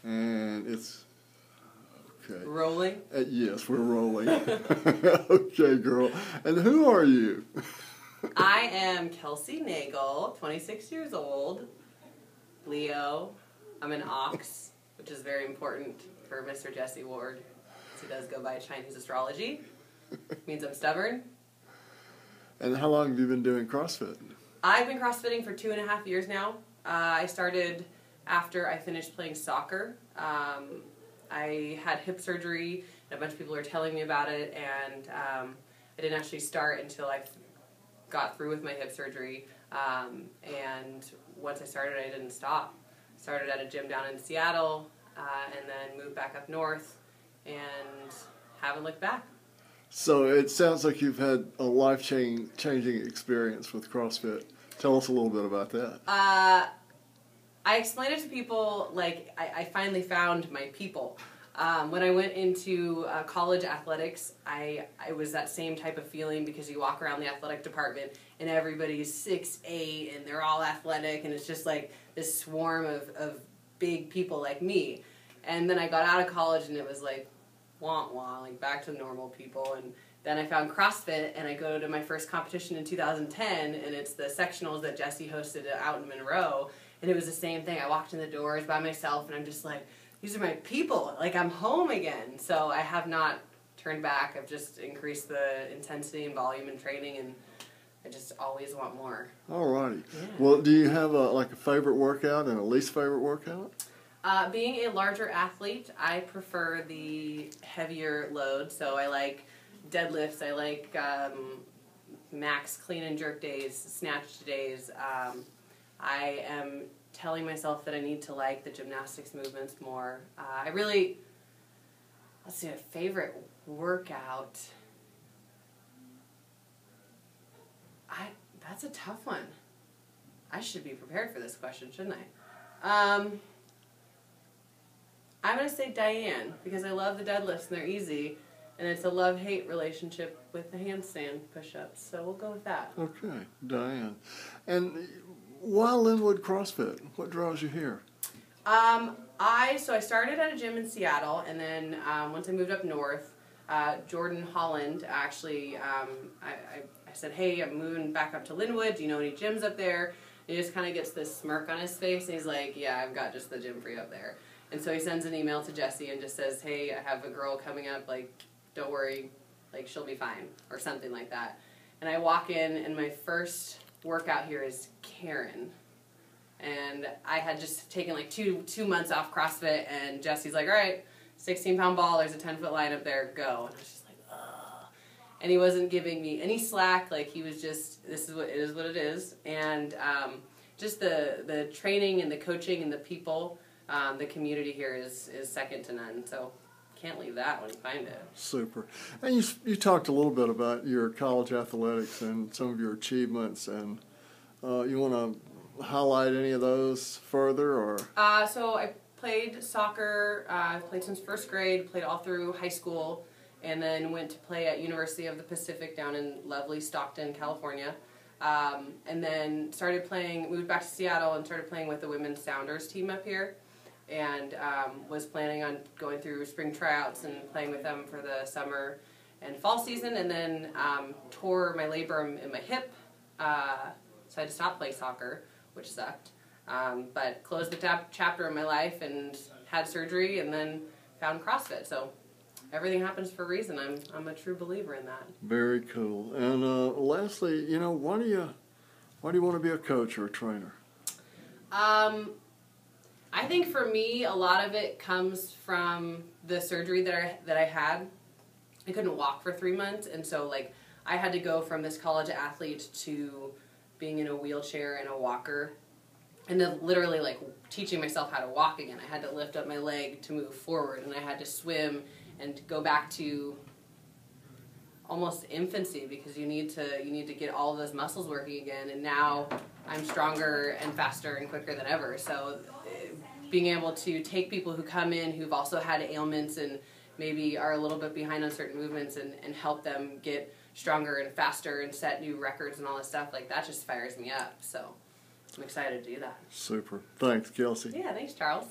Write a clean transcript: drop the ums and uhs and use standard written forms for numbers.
And it's okay. Rolling? Yes, we're rolling. Okay, girl. And who are you? I am Kelsey Nagel, 26 years old, Leo. I'm an ox, which is very important for Mr. Jesse Ward. He does go by Chinese astrology. Means I'm stubborn. And how long have you been doing CrossFit? I've been CrossFitting for 2.5 years now. I started after I finished playing soccer. I had hip surgery, and a bunch of people were telling me about it, and I didn't actually start until I got through with my hip surgery. And once I started, I didn't stop. Started at a gym down in Seattle, and then moved back up north, and haven't looked back. So it sounds like you've had a life-changing experience with CrossFit. Tell us a little bit about that. I explain it to people like I finally found my people. When I went into college athletics, I was that same type of feeling because you walk around the athletic department and everybody's 6'8" and they're all athletic and it's just like this swarm of big people like me. And then I got out of college and it was like, wah wah, like back to normal people. And then I found CrossFit and I go to my first competition in 2010 and it's the sectionals that Jesse hosted out in Monroe. And it was the same thing. I walked in the doors by myself and I'm just like, these are my people. Like I'm home again. So I have not turned back. I've just increased the intensity and volume and training and I just always want more. All righty. Yeah. Well, do you have a favorite workout and a least favorite workout? Being a larger athlete, I prefer the heavier load. So I like deadlifts. I like max clean and jerk days, snatch days. I am telling myself that I need to like the gymnastics movements more. Let's see, a favorite workout. That's a tough one. I should be prepared for this question, shouldn't I? I'm going to say Diane, because I love the deadlifts and they're easy, and it's a love-hate relationship with the handstand push-ups, so we'll go with that. Okay, Diane. And why Linwood CrossFit? What draws you here? I started at a gym in Seattle, and then once I moved up north, Jordan Holland actually, I said, hey, I'm moving back up to Linwood. Do you know any gyms up there? And he just kind of gets this smirk on his face, and he's like, yeah, I've got just the gym for you up there. And so he sends an email to Jesse and just says, hey, I have a girl coming up, like, don't worry, like, she'll be fine, or something like that. And I walk in, and my first workout here is Karen. And I had just taken, like, two months off CrossFit, and Jesse's like, all right, 16-pound ball, there's a 10-foot line up there, go. And I was just like, ugh. And he wasn't giving me any slack, like, he was just, this is what it is. And just the training and the coaching and the people, the community here is second to none, so can't leave that when you find it. Super. And you talked a little bit about your college athletics and some of your achievements, and you want to highlight any of those further, or? So I played soccer. I played since first grade, played all through high school, and then went to play at University of the Pacific down in lovely Stockton, California. And then moved back to Seattle and started playing with the Women's Sounders team up here. And was planning on going through spring tryouts and playing with them for the summer and fall season, and then tore my labrum in my hip, so I had to stop playing soccer, which sucked. But closed the chapter of my life and had surgery, and then found CrossFit. So everything happens for a reason. I'm a true believer in that. Very cool. And lastly, why do you want to be a coach or a trainer? I think for me, a lot of it comes from the surgery that I had. I couldn't walk for 3 months, and so like I had to go from this college athlete to being in a wheelchair and a walker, and then literally like teaching myself how to walk again. I had to lift up my leg to move forward, and I had to swim and go back to almost infancy because you need to get all of those muscles working again. And now I'm stronger and faster and quicker than ever. So being able to take people who come in who've also had ailments and maybe are a little bit behind on certain movements and help them get stronger and faster and set new records and all this stuff, like that just fires me up. So I'm excited to do that. Super. Thanks, Kelsey. Yeah, thanks, Charles.